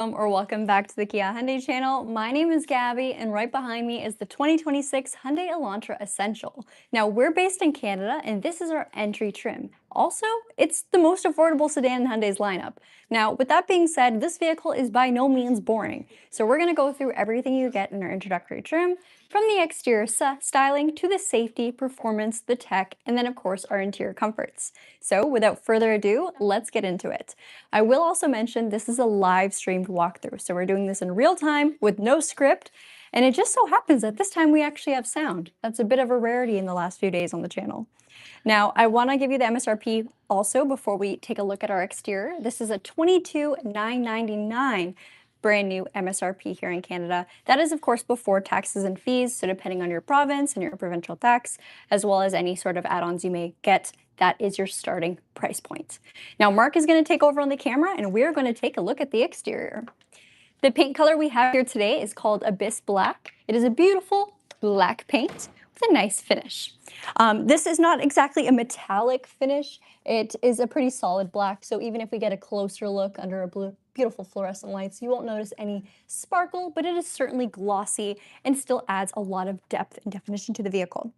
Or welcome back to the Kia Hyundai channel. My name is Gabi, and right behind me is the 2026 Hyundai Elantra Essential. Now, we're based in Canada, and this is our entry trim. Also, it's the most affordable sedan in Hyundai's lineup. Now, with that being said, this vehicle is by no means boring. So we're going to go through everything you get in our introductory trim, from the exterior styling to the safety, performance, the tech, and then of course our interior comforts. So without further ado, let's get into it. I will also mention this is a live streamed walkthrough, so we're doing this in real time with no script, and it just so happens that this time we actually have sound. That's a bit of a rarity in the last few days on the channel. Now, I want to give you the MSRP also before we take a look at our exterior. This is a $22,999 brand new MSRP here in Canada. That is, of course, before taxes and fees, so depending on your province and your provincial tax, as well as any sort of add-ons you may get, that is your starting price point. Now, Mark is going to take over on the camera, and we're going to take a look at the exterior. The paint color we have here today is called Abyss Black. It is a beautiful black paint with a nice finish. This is not exactly a metallic finish. It is a pretty solid black, so even if we get a closer look under a beautiful fluorescent lights, you won't notice any sparkle, but it is certainly glossy and still adds a lot of depth and definition to the vehicle.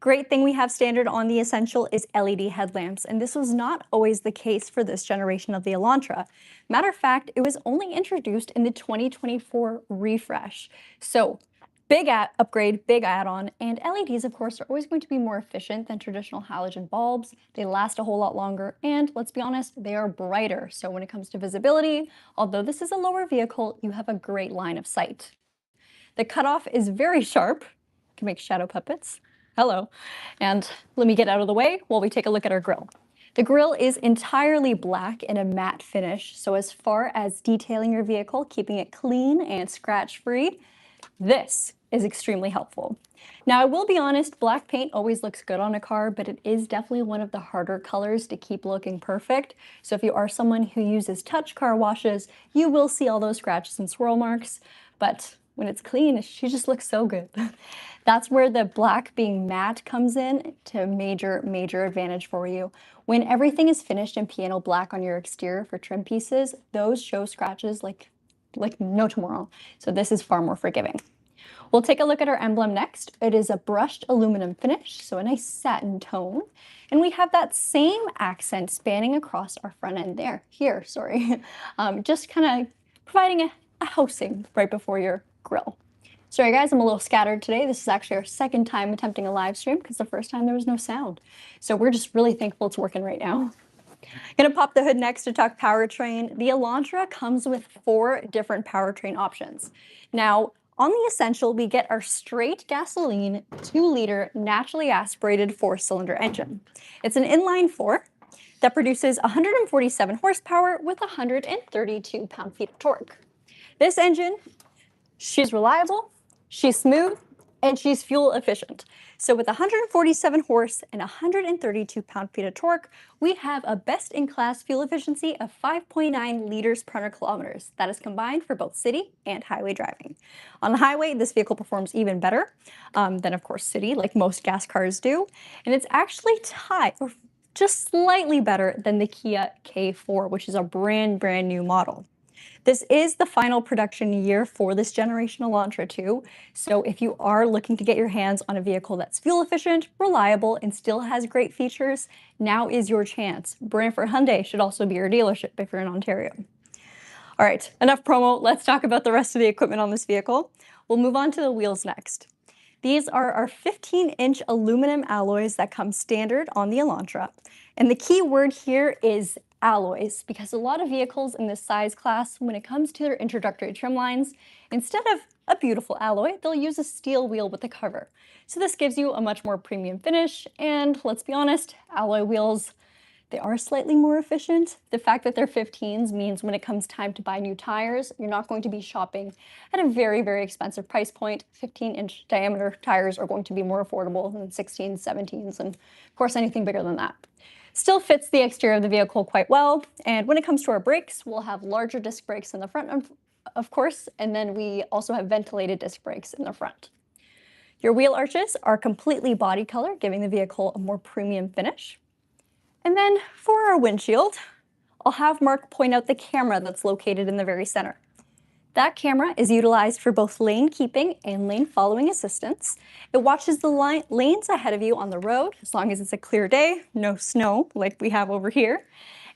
Great thing we have standard on the Essential is LED headlamps, and this was not always the case for this generation of the Elantra. Matter of fact, it was only introduced in the 2024 refresh. So big upgrade, big add-on, and LEDs, of course, are always going to be more efficient than traditional halogen bulbs. They last a whole lot longer, and let's be honest, they are brighter. So when it comes to visibility, although this is a lower vehicle, you have a great line of sight. The cutoff is very sharp. You can make shadow puppets. Hello. And let me get out of the way while we take a look at our grille. The grille is entirely black in a matte finish, so as far as detailing your vehicle, keeping it clean and scratch-free, this is extremely helpful. Now, I will be honest, black paint always looks good on a car, but it is definitely one of the harder colors to keep looking perfect. So if you are someone who uses touch car washes, you will see all those scratches and swirl marks, but when it's clean, she just looks so good. That's where the black being matte comes in to major advantage for you. When everything is finished in piano black on your exterior for trim pieces, those show scratches like no tomorrow. So this is far more forgiving. We'll take a look at our emblem next. It is a brushed aluminum finish, so a nice satin tone. And we have that same accent spanning across our front end here, just kind of providing a housing right before your grille. Sorry guys, I'm a little scattered today. This is actually our second time attempting a live stream because the first time there was no sound. So we're just really thankful it's working right now. Gonna pop the hood next to talk powertrain. The Elantra comes with 4 different powertrain options. Now, on the Essential, we get our straight gasoline 2-liter naturally aspirated 4-cylinder engine. It's an inline 4 that produces 147 horsepower with 132 pound-feet of torque. This engine, she's reliable, she's smooth, and she's fuel efficient. So with 147 horse and 132 pound-feet of torque, we have a best-in-class fuel efficiency of 5.9 liters per 100 kilometers. That is combined for both city and highway driving. On the highway, this vehicle performs even better than, of course, city, like most gas cars do. And it's actually tied, or just slightly better than the Kia K4, which is a brand new model. This is the final production year for this generation Elantra 2, so if you are looking to get your hands on a vehicle that's fuel efficient, reliable, and still has great features, now is your chance. Brantford Hyundai should also be your dealership if you're in Ontario. All right, enough promo. Let's talk about the rest of the equipment on this vehicle. We'll move on to the wheels next. These are our 15-inch aluminum alloys that come standard on the Elantra. And the key word here is alloys, because a lot of vehicles in this size class, when it comes to their introductory trim lines, instead of a beautiful alloy, they'll use a steel wheel with a cover. So this gives you a much more premium finish, and let's be honest, alloy wheels, they are slightly more efficient. The fact that they're 15s means when it comes time to buy new tires, you're not going to be shopping at a very expensive price point. 15-inch diameter tires are going to be more affordable than 16s, 17s, and of course anything bigger than that. Still fits the exterior of the vehicle quite well, and when it comes to our brakes, we'll have larger disc brakes in the front, of course, and then we also have ventilated disc brakes in the front. Your wheel arches are completely body color, giving the vehicle a more premium finish. And then for our windshield, I'll have Mark point out the camera that's located in the very center. That camera is utilized for both lane keeping and lane following assistance. It watches the lanes ahead of you on the road, as long as it's a clear day, no snow like we have over here,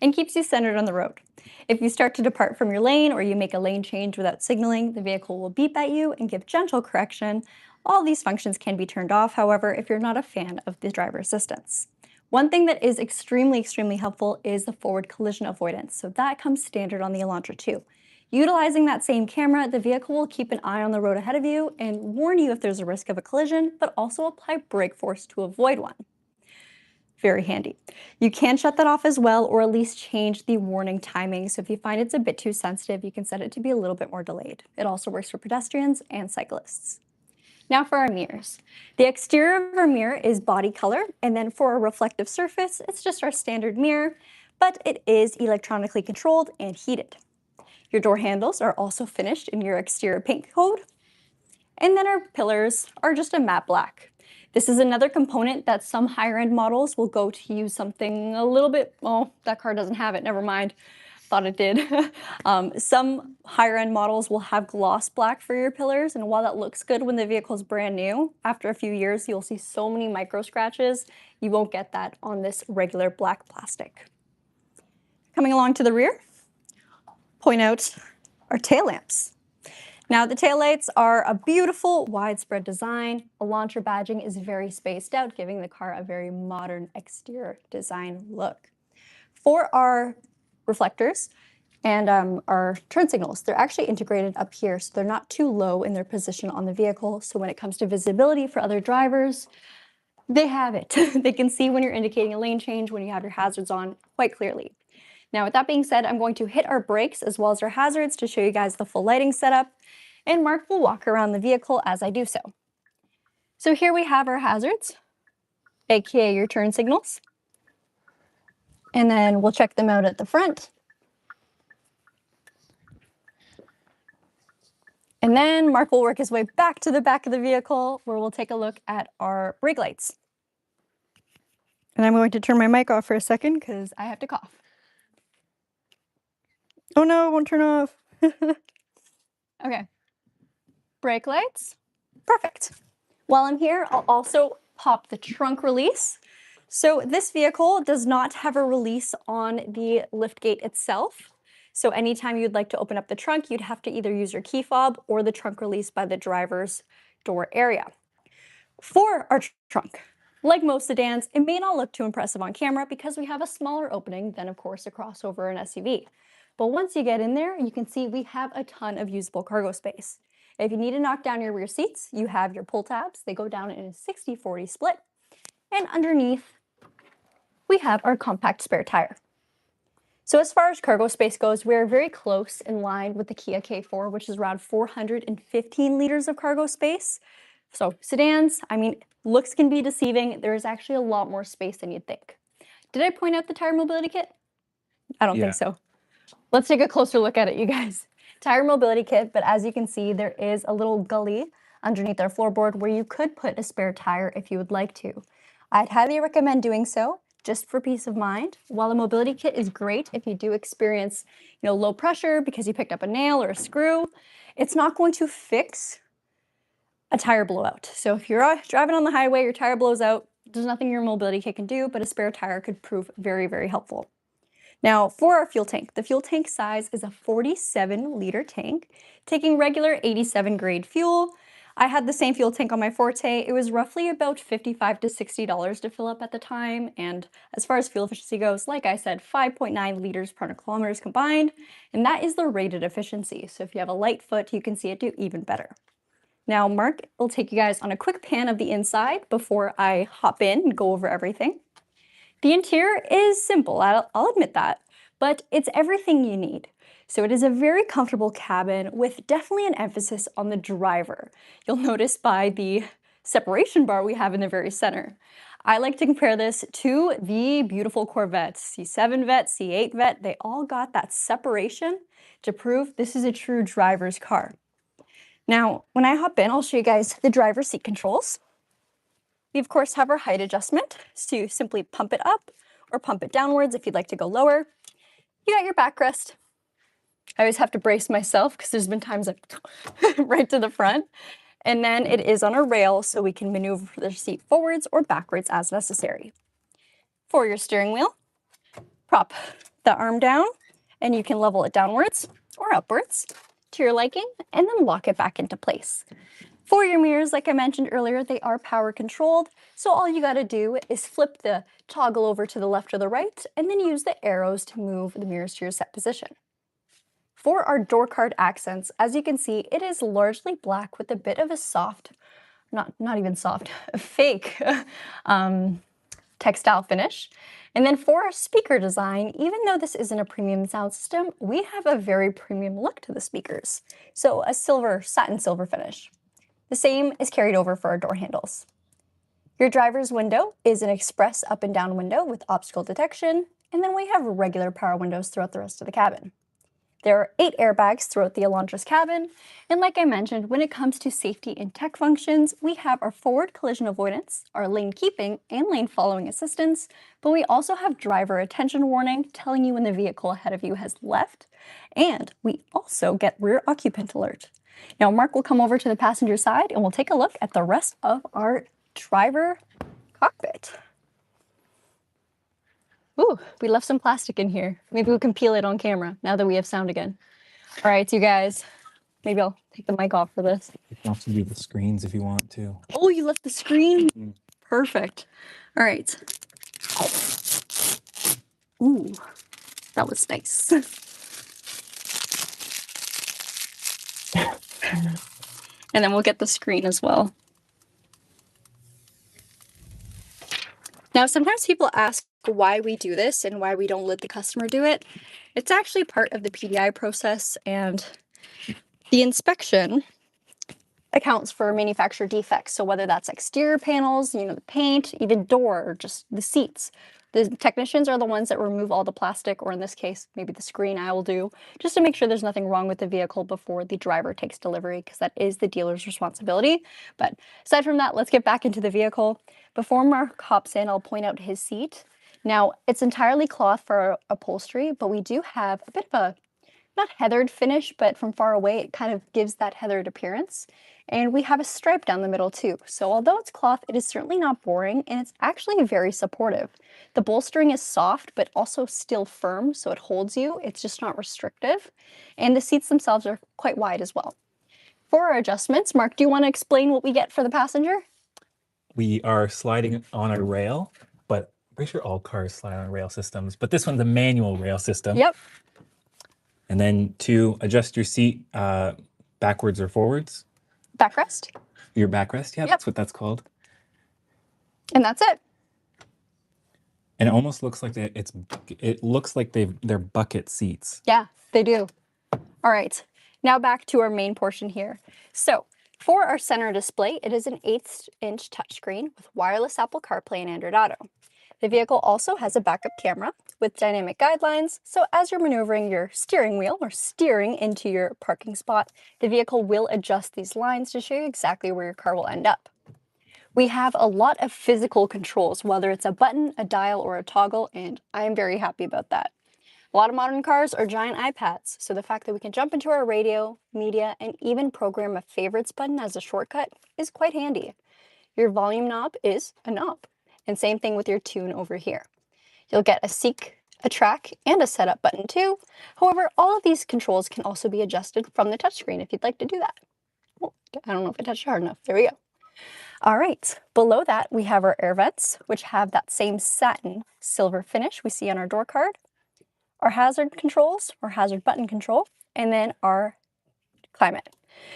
and keeps you centered on the road. If you start to depart from your lane or you make a lane change without signaling, the vehicle will beep at you and give gentle correction. All these functions can be turned off, however, if you're not a fan of the driver assistance. One thing that is extremely helpful is the forward collision avoidance, so that comes standard on the Elantra too. Utilizing that same camera, the vehicle will keep an eye on the road ahead of you and warn you if there's a risk of a collision, but also apply brake force to avoid one. Very handy. You can shut that off as well, or at least change the warning timing. So if you find it's a bit too sensitive, you can set it to be a little bit more delayed. It also works for pedestrians and cyclists. Now for our mirrors. The exterior of our mirror is body color, and then for a reflective surface, it's just our standard mirror, but it is electronically controlled and heated. Your door handles are also finished in your exterior paint code. And then our pillars are just a matte black. This is another component that some higher end models will go to use something a little bit, oh, that car doesn't have it, never mind. Thought it did. Some higher end models will have gloss black for your pillars, and while that looks good when the vehicle is brand new, after a few years you'll see so many micro scratches, you won't get that on this regular black plastic. Coming along to the rear, point out our tail lamps. Now the taillights are a beautiful widespread design. Elantra badging is very spaced out, giving the car a very modern exterior design look. For our reflectors and our turn signals, they're actually integrated up here, so they're not too low in their position on the vehicle. So when it comes to visibility for other drivers, they have it. They can see when you're indicating a lane change, when you have your hazards on quite clearly. Now, with that being said, I'm going to hit our brakes as well as our hazards to show you guys the full lighting setup, and Mark will walk around the vehicle as I do so. So here we have our hazards, aka your turn signals, and then we'll check them out at the front. And then Mark will work his way back to the back of the vehicle where we'll take a look at our brake lights. And I'm going to turn my mic off for a second because I have to cough. Oh no, it won't turn off. Okay. Brake lights. Perfect. While I'm here, I'll also pop the trunk release. So this vehicle does not have a release on the liftgate itself. So anytime you'd like to open up the trunk, you'd have to either use your key fob or the trunk release by the driver's door area. For our trunk, like most sedans, it may not look too impressive on camera because we have a smaller opening than, of course, a crossover or an SUV. But once you get in there, you can see we have a ton of usable cargo space. If you need to knock down your rear seats, you have your pull tabs. They go down in a 60-40 split. And underneath, we have our compact spare tire. So as far as cargo space goes, we're very close in line with the Kia K4, which is around 415 liters of cargo space. So sedans, I mean, looks can be deceiving. There's actually a lot more space than you'd think. Did I point out the tire mobility kit? I don't think so. Let's take a closer look at it, you guys. Tire mobility kit, but as you can see, there is a little gully underneath our floorboard where you could put a spare tire if you would like to. I'd highly recommend doing so just for peace of mind. While a mobility kit is great if you do experience, low pressure because you picked up a nail or a screw, it's not going to fix a tire blowout. So if you're driving on the highway, your tire blows out, there's nothing your mobility kit can do, but a spare tire could prove very helpful. Now, for our fuel tank, the fuel tank size is a 47-liter tank, taking regular 87 grade fuel. I had the same fuel tank on my Forte. It was roughly about $55 to $60 to fill up at the time. And as far as fuel efficiency goes, like I said, 5.9 liters per 100 kilometers combined, and that is the rated efficiency. So if you have a light foot, you can see it do even better. Now, Mark will take you guys on a quick pan of the inside before I hop in and go over everything. The interior is simple, I'll admit that, but it's everything you need. So it is a very comfortable cabin with definitely an emphasis on the driver. You'll notice by the separation bar we have in the very center. I like to compare this to the beautiful Corvettes, C7 Vet, C8 Vet. They all got that separation to prove this is a true driver's car. Now, when I hop in, I'll show you guys the driver's seat controls. We, of course, have our height adjustment to simply pump it up or pump it downwards if you'd like to go lower. You got your backrest, I always have to brace myself because there's been times I've right to the front. And then it is on a rail, so we can maneuver the seat forwards or backwards as necessary. For your steering wheel, prop the arm down, and you can level it downwards or upwards to your liking, and then lock it back into place. For your mirrors, like I mentioned earlier, they are power controlled, so all you gotta do is flip the toggle over to the left or the right, and then use the arrows to move the mirrors to your set position. For our door card accents, as you can see, it is largely black with a bit of a soft, not even soft, a fake textile finish. And then for our speaker design, even though this isn't a premium sound system, we have a very premium look to the speakers. So a silver, satin silver finish. The same is carried over for our door handles. Your driver's window is an express up and down window with obstacle detection, and then we have regular power windows throughout the rest of the cabin. There are 8 airbags throughout the Elantra's cabin, and like I mentioned, when it comes to safety and tech functions, we have our forward collision avoidance, our lane keeping and lane following assistance, but we also have driver attention warning telling you when the vehicle ahead of you has left, and we also get rear occupant alert. Now Mark will come over to the passenger side and we'll take a look at the rest of our driver cockpit. Ooh, we left some plastic in here. Maybe we can peel it on camera now that we have sound again. All right, you guys, maybe I'll take the mic off for this. You can also do the screens if you want to. Oh, you left the screen? Perfect. All right. Ooh, that was nice. And then we'll get the screen as well. Now, sometimes people ask why we do this and why we don't let the customer do it. It's actually part of the PDI process, and the inspection accounts for manufacturer defects. So whether that's exterior panels, the paint, even door, or just the seats. The technicians are the ones that remove all the plastic, or in this case, maybe the screen I will do, just to make sure there's nothing wrong with the vehicle before the driver takes delivery, because that is the dealer's responsibility. But aside from that, let's get back into the vehicle. Before Mark hops in, I'll point out his seat. Now, it's entirely cloth for upholstery, but we do have a bit of a, not heathered finish, but from far away, it kind of gives that heathered appearance. And we have a stripe down the middle too. So although it's cloth, it is certainly not boring, and it's actually very supportive. The bolstering is soft, but also still firm, so it holds you. It's just not restrictive. And the seats themselves are quite wide as well. For our adjustments, Mark, do you want to explain what we get for the passenger? We are sliding on a rail, but I'm pretty sure all cars slide on rail systems, but this one's a manual rail system. Yep. And then to adjust your seat backwards or forwards. Backrest. Your backrest, yeah, That's what that's called. And that's it. And it almost looks like it looks like they're bucket seats. Yeah, they do. All right, now back to our main portion here. So for our center display, it is an 8-inch touchscreen with wireless Apple CarPlay and Android Auto. The vehicle also has a backup camera with dynamic guidelines, so as you're maneuvering your steering wheel or steering into your parking spot, the vehicle will adjust these lines to show you exactly where your car will end up. We have a lot of physical controls, whether it's a button, a dial, or a toggle, and I am very happy about that. A lot of modern cars are giant iPads, so the fact that we can jump into our radio, media, and even program a favorites button as a shortcut is quite handy. Your volume knob is a knob, and same thing with your tune over here. You'll get a seek, a track, and a setup button too. However, all of these controls can also be adjusted from the touchscreen if you'd like to do that. Well, I don't know if I touched hard enough. There we go. All right, below that we have our air vents, which have that same satin silver finish we see on our door card, our hazard controls, or hazard button control, and then our climate.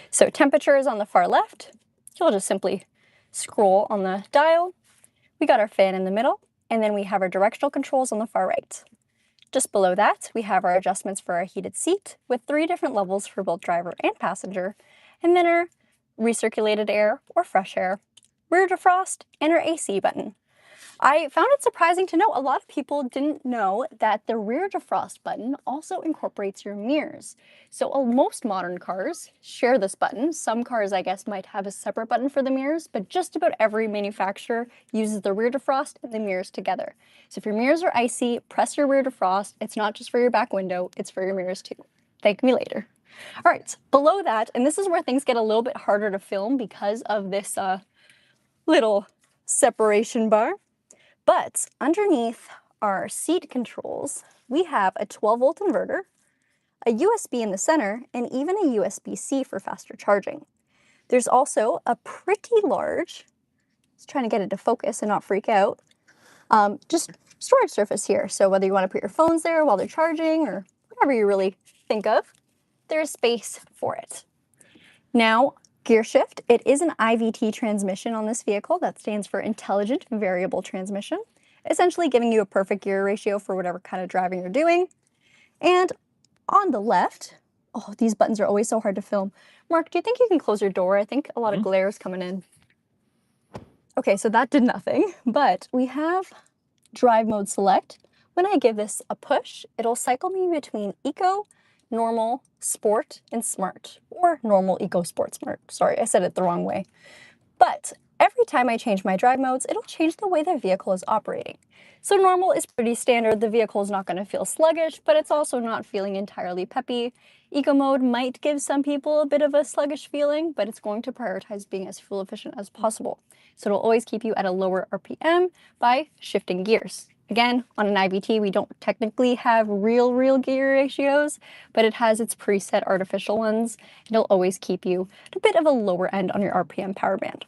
So temperature is on the far left. You'll just simply scroll on the dial. We got our fan in the middle, and then we have our directional controls on the far right. Just below that, we have our adjustments for our heated seat with 3 different levels for both driver and passenger, and then our recirculated air or fresh air, rear defrost, and our AC button. I found it surprising to know a lot of people didn't know that the rear defrost button also incorporates your mirrors. So most modern cars share this button. Some cars, I guess, might have a separate button for the mirrors, but just about every manufacturer uses the rear defrost and the mirrors together. So if your mirrors are icy, press your rear defrost. It's not just for your back window, it's for your mirrors too. Thank me later. All right, below that, and this is where things get a little bit harder to film because of this little separation bar, but underneath our seat controls, we have a 12-volt inverter, a USB in the center, and even a USB-C for faster charging. There's also a pretty large, just trying to get it to focus and not freak out, just storage surface here. So whether you want to put your phones there while they're charging or whatever you really think of, there's space for it. Now, gear shift, it is an IVT transmission on this vehicle. That stands for Intelligent Variable Transmission, essentially giving you a perfect gear ratio for whatever kind of driving you're doing. And on the left, oh, these buttons are always so hard to film. Mark, do you think you can close your door? I think a lot of glare is coming in. Okay, so that did nothing, but we have drive mode select. When I give this a push, it'll cycle me between eco, normal, sport, and smart, or normal, eco, sport, smart. Sorry, I said it the wrong way. But every time I change my drive modes, it'll change the way the vehicle is operating. So normal is pretty standard. The vehicle is not going to feel sluggish, but it's also not feeling entirely peppy. Eco mode might give some people a bit of a sluggish feeling, but it's going to prioritize being as fuel efficient as possible. So it'll always keep you at a lower RPM by shifting gears. Again, on an IVT, we don't technically have real gear ratios, but it has its preset artificial ones. It'll always keep you at a bit of a lower end on your RPM power band.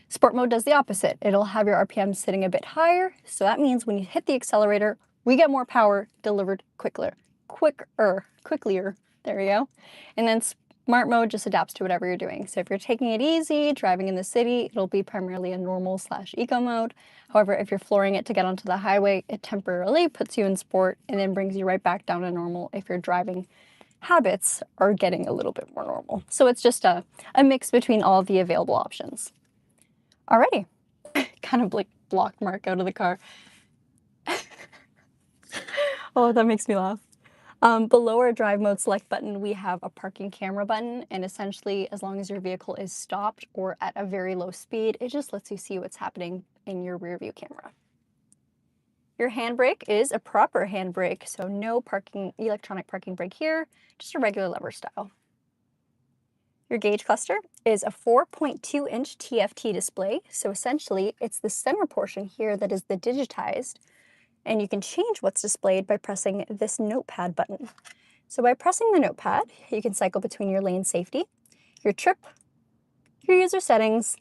Sport mode does the opposite. It'll have your RPM sitting a bit higher, so that means when you hit the accelerator, we get more power delivered quicker. There we go. And then smart mode just adapts to whatever you're doing. So if you're taking it easy, driving in the city, it'll be primarily a normal/eco mode. However, if you're flooring it to get onto the highway, it temporarily puts you in sport and then brings you right back down to normal if your driving habits are getting a little bit more normal. So it's just a mix between all of the available options. Alrighty, kind of like blocked Mark out of the car. Oh, that makes me laugh. Below our drive mode select button, we have a parking camera button, and essentially, as long as your vehicle is stopped or at a very low speed, it just lets you see what's happening in your rear view camera. Your handbrake is a proper handbrake, so no electronic parking brake here, just a regular lever style. Your gauge cluster is a 4.2-inch TFT display, so essentially it's the center portion here that is the digitized, and you can change what's displayed by pressing this notepad button. So by pressing the notepad, you can cycle between your lane safety, your trip, your user settings,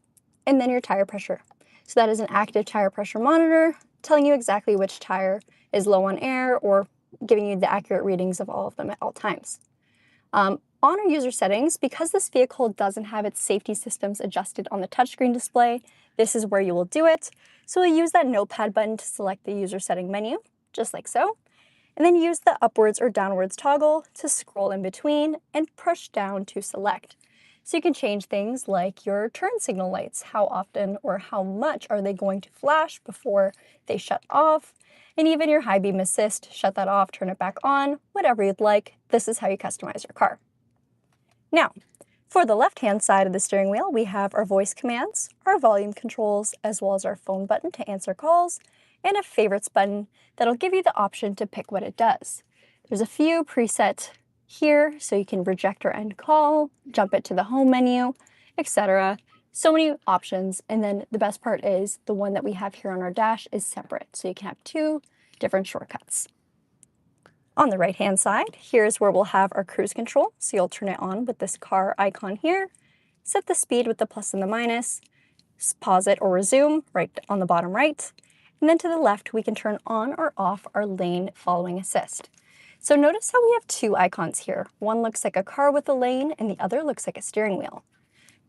and then your tire pressure. So that is an active tire pressure monitor telling you exactly which tire is low on air or giving you the accurate readings of all of them at all times. On our user settings, because this vehicle doesn't have its safety systems adjusted on the touchscreen display, this is where you will do it. So we'll use that notepad button to select the user setting menu, just like so, and then use the upwards or downwards toggle to scroll in between and push down to select. So you can change things like your turn signal lights, how often or how much are they going to flash before they shut off, and even your high beam assist, shut that off, turn it back on, whatever you'd like. This is how you customize your car. Now, for the left-hand side of the steering wheel, we have our voice commands, our volume controls, as well as our phone button to answer calls, and a favorites button that'll give you the option to pick what it does. There's a few preset here, so you can reject or end call, jump it to the home menu, etc. So many options, and then the best part is the one that we have here on our dash is separate, so you can have two different shortcuts. On the right-hand side, here's where we'll have our cruise control. So you'll turn it on with this car icon here, set the speed with the plus and the minus, pause it or resume right on the bottom right. And then to the left, we can turn on or off our lane following assist. So notice how we have two icons here. One looks like a car with a lane and the other looks like a steering wheel.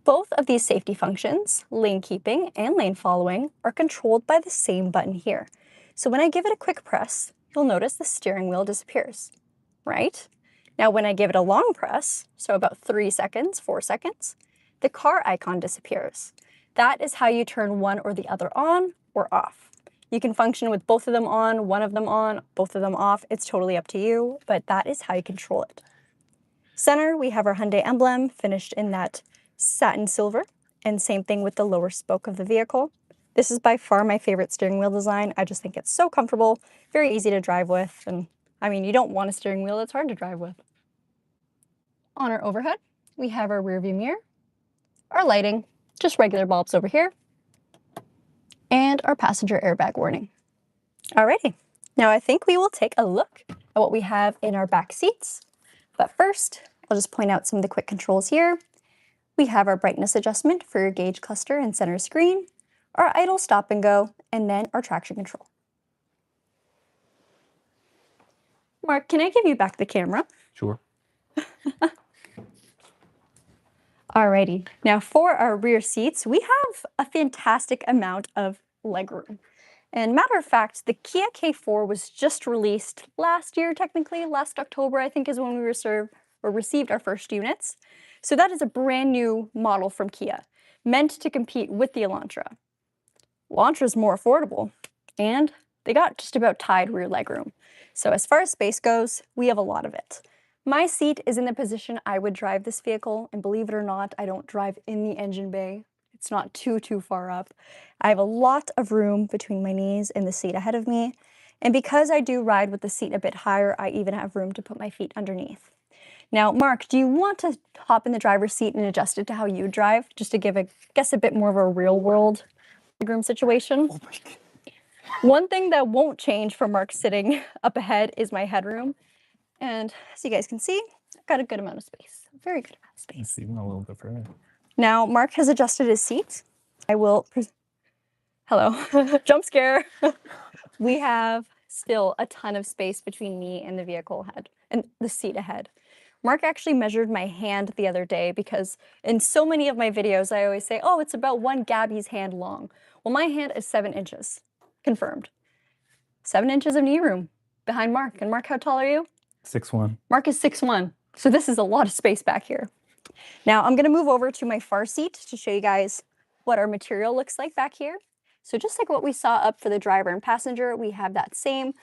Both of these safety functions, lane keeping and lane following, are controlled by the same button here. So when I give it a quick press, you'll notice the steering wheel disappears, right? Now when I give it a long press, so about 3 seconds, 4 seconds, the car icon disappears. That is how you turn one or the other on or off. You can function with both of them on, one of them on, both of them off. It's totally up to you, but that is how you control it. Center, we have our Hyundai emblem finished in that satin silver, and same thing with the lower spoke of the vehicle. This is by far my favorite steering wheel design. I just think it's so comfortable, very easy to drive with, and I mean, you don't want a steering wheel that's hard to drive with. On our overhead, we have our rear view mirror, our lighting, just regular bulbs over here, and our passenger airbag warning. Alrighty, now I think we will take a look at what we have in our back seats. But first, I'll just point out some of the quick controls here. We have our brightness adjustment for your gauge cluster and center screen, our idle stop and go, and then our traction control. Mark, can I give you back the camera? Sure. Alrighty, now for our rear seats, we have a fantastic amount of legroom. And matter of fact, the Kia K4 was just released last year, technically, last October, I think is when we received our first units. So that is a brand new model from Kia, meant to compete with the Elantra. Elantra is more affordable, and they got just about tied rear legroom. So as far as space goes, we have a lot of it. My seat is in the position I would drive this vehicle, and believe it or not, I don't drive in the engine bay. It's not too far up. I have a lot of room between my knees and the seat ahead of me, and because I do ride with the seat a bit higher, I even have room to put my feet underneath. Now, Mark, do you want to hop in the driver's seat and adjust it to how you drive, just to give, a bit more of a real-world legroom situation? Oh my God. One thing that won't change for Mark sitting up ahead is my headroom. And as you guys can see, I've got a good amount of space, a very good amount of space. It's even a little bit further. Now, Mark has adjusted his seat. I will, hello, jump scare. We have still a ton of space between me and the vehicle head and the seat ahead. Mark actually measured my hand the other day because in so many of my videos, I always say, oh, it's about one Gabi's hand long. Well, my hand is 7 inches, confirmed. 7 inches of knee room behind Mark. And Mark, how tall are you? 6'1". Mark is 6'1", so this is a lot of space back here. Now I'm gonna move over to my far seat to show you guys what our material looks like back here. So just like what we saw up for the driver and passenger, we have that same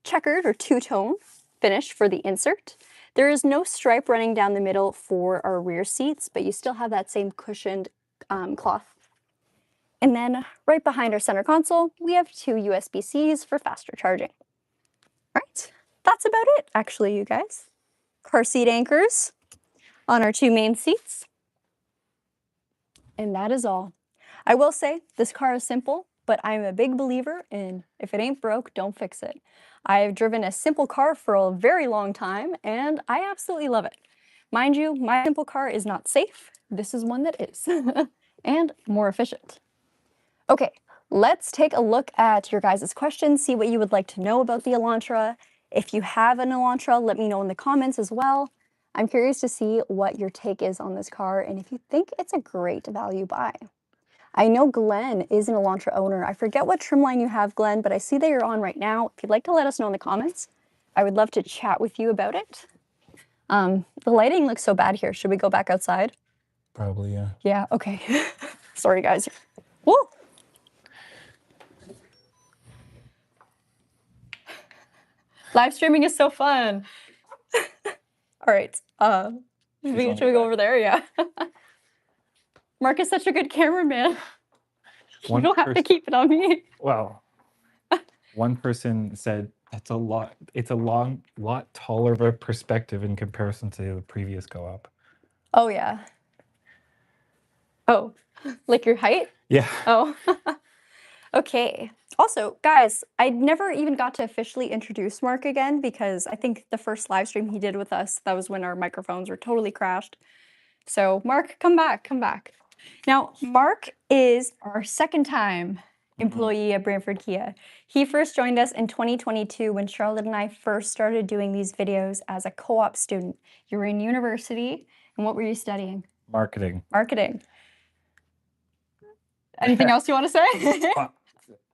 checkered or two-tone finish for the insert. There is no stripe running down the middle for our rear seats, but you still have that same cushioned cloth. And then right behind our center console, we have 2 USB-Cs for faster charging. All right. That's about it, actually, you guys. Car seat anchors on our 2 main seats. And that is all. I will say this car is simple, but I'm a big believer in if it ain't broke, don't fix it. I've driven a simple car for a very long time, and I absolutely love it. Mind you, my simple car is not safe. This is one that is, and more efficient. Okay, let's take a look at your guys' questions, see what you would like to know about the Elantra. If you have an Elantra, let me know in the comments as well. I'm curious to see what your take is on this car and if you think it's a great value buy. I know Glenn is an Elantra owner. I forget what trim line you have, Glenn, but I see that you're on right now. If you'd like to let us know in the comments, I would love to chat with you about it. The lighting looks so bad here. Should we go back outside? Probably, yeah. Yeah, okay. Sorry, guys. Woo! Live streaming is so fun. All right. Should we go over there? Yeah. Mark is such a good cameraman. You don't have to keep it on me. Well, one person said it's a lot taller of a perspective in comparison to the previous co-op. Oh, yeah. Oh, like your height? Yeah. Oh. Okay. Also, guys, I never even got to officially introduce Mark again because I think the first live stream he did with us, that was when our microphones were totally crashed. So Mark, come back. Now, Mark is our second time employee at Brantford Kia. He first joined us in 2022 when Charlotte and I first started doing these videos as a co-op student. You were in university, and what were you studying? Marketing. Anything else you want to say?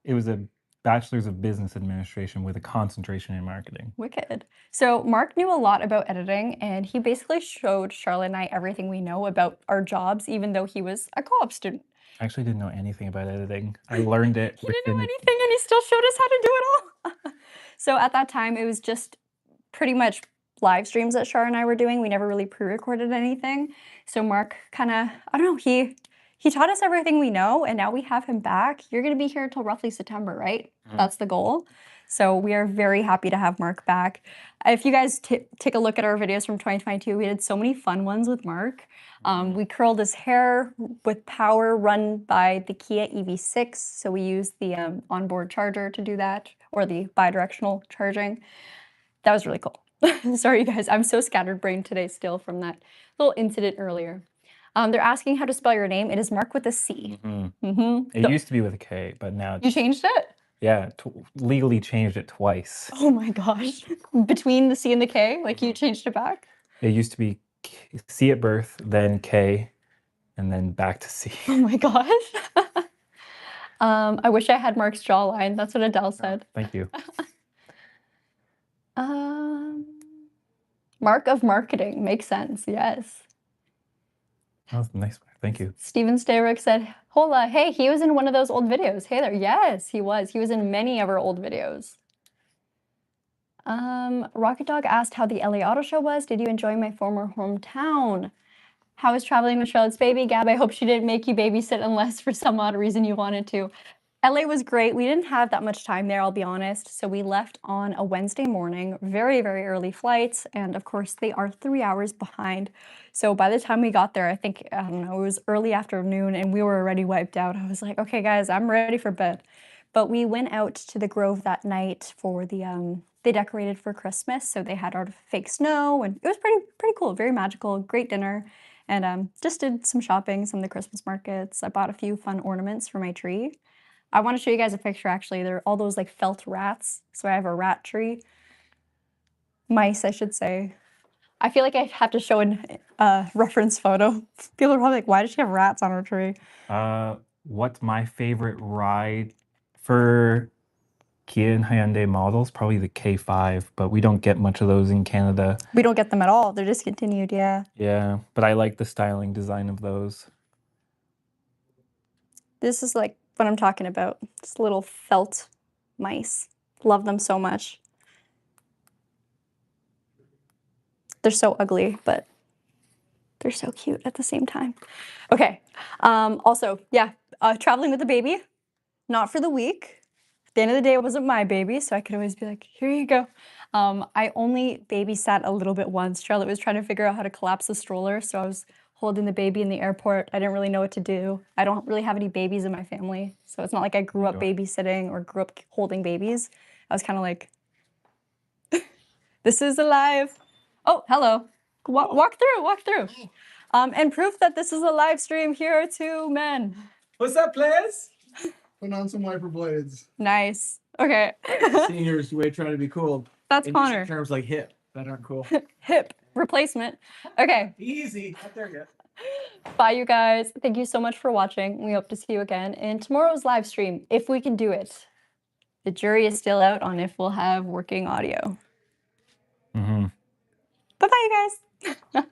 It was a bachelor's of business administration with a concentration in marketing. Wicked. So Mark knew a lot about editing, and he basically showed Charlotte and I everything we know about our jobs, even though he was a co-op student. I actually didn't know anything about editing. I learned it. He didn't know anything, and he still showed us how to do it all. So at that time, it was just pretty much live streams that Char and I were doing. We never really pre-recorded anything. So Mark kind of, I don't know, he taught us everything we know, and now we have him back. You're going to be here until roughly September, right? Mm-hmm. That's the goal. So we are very happy to have Mark back. If you guys take a look at our videos from 2022, we did so many fun ones with Mark. We curled his hair with power run by the Kia EV6. So we used the onboard charger to do that, or the bi-directional charging. That was really cool. Sorry, you guys. I'm so scattered-brained today still from that little incident earlier. They're asking how to spell your name. It is Mark with a C. It used to be with a K, but now You changed it? Yeah, legally changed it twice. Oh my gosh. Between the C and the K, like you changed it back? It used to be C at birth, then K, and then back to C. Oh my gosh. I wish I had Mark's jawline. That's what Adele said. Thank you. Mark of marketing. Makes sense. Yes. That was nice. Thank you. Steven Stayrick said, hola, hey, he was in one of those old videos. Hey there. Yes, he was. He was in many of our old videos. Rocket Dog asked how the LA Auto Show was. Did you enjoy my former hometown? How was traveling with Charlotte's baby? Gab, I hope she didn't make you babysit unless for some odd reason you wanted to. LA was great. We didn't have that much time there, I'll be honest. So we left on a Wednesday morning, very, very early flights. And of course, they are 3 hours behind. So by the time we got there, I think, I don't know, it was early afternoon and we were already wiped out. I was like, okay, guys, I'm ready for bed. But we went out to the Grove that night for the, they decorated for Christmas. So they had our fake snow and it was pretty cool, very magical, great dinner. And just did some shopping, some of the Christmas markets. I bought a few fun ornaments for my tree. I want to show you guys a picture, actually. They're all those like felt rats. So I have a rat tree. Mice, I should say. I feel like I have to show a reference photo. People are probably like, why does she have rats on her tree? What's my favorite ride for Kia and Hyundai models? Probably the K5, but we don't get much of those in Canada. We don't get them at all. They're discontinued, yeah. Yeah, but I like the styling design of those. This is like what I'm talking about. This little felt mice. Love them so much. They're so ugly, but they're so cute at the same time. Okay. Also, yeah, traveling with the baby, not for the week. At the end of the day, it wasn't my baby, so I could always be like, here you go. I only babysat a little bit once. Charlotte was trying to figure out how to collapse the stroller, so I was holding the baby in the airport. I didn't really know what to do. I don't really have any babies in my family, so it's not like I grew up babysitting or grew up holding babies. I was kind of like, this is alive. Oh, hello. Walk through. And proof that this is a live stream, here are two men. What's up, players? Put on some wiper blades. Nice. Okay. Seniors way trying to be cool. That's Connor. Terms like hip that aren't cool. Hip replacement. Okay. Easy. Not there yet. Bye, you guys. Thank you so much for watching. We hope to see you again in tomorrow's live stream, if we can do it. The jury is still out on if we'll have working audio. Bye-bye, you guys.